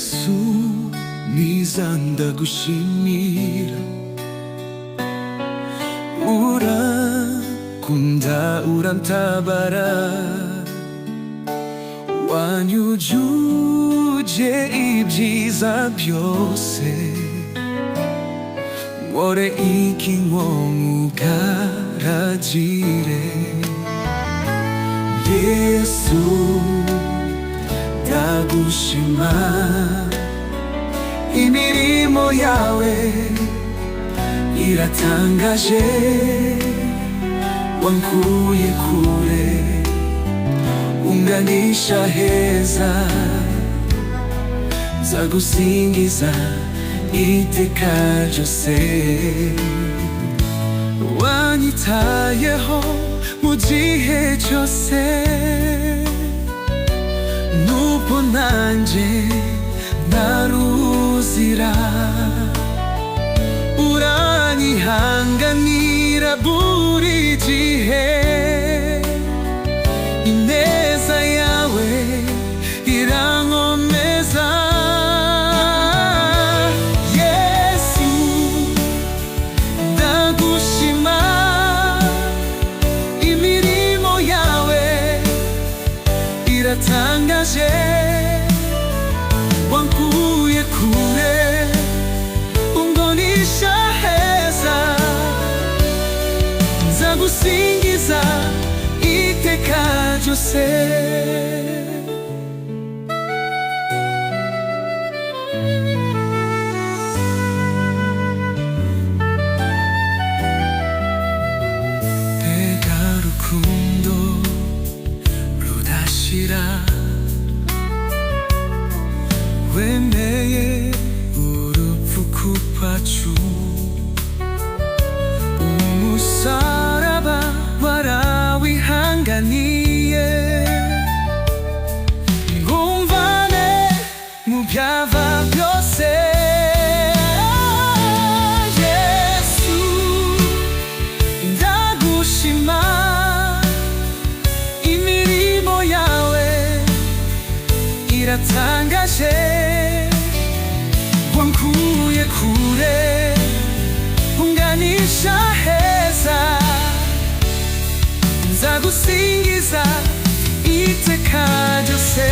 Yesu mwiza ndagushimira, urakunda urantabara, wanyujuje ibyiza byose, nkore iki ngo nkugaragire. Yesu ndagushima, imirimo yawe iratangaje, wankuye kure unganisha heza, nzagusingiza iteka ryose. Wanyitayeho mu gihe cyose, nubwo nanjye ntaruzira, uranyihanganira buri gihe, ineza yawe irankomeza. Yesu ndagushima, imirimo yawe iratangaje, wankuye kure unganisha heza, nzagusingiza iteka ryose. Mbega rukundo rudashira, wemeye urupfu kwacu, umusaraba warawihanganiye, ngumvane mu byava byose. Yesu ndagushima, imirimo yawe iratangaje, wankuye kure unganisha heza, nzagusingiza iteka ryose.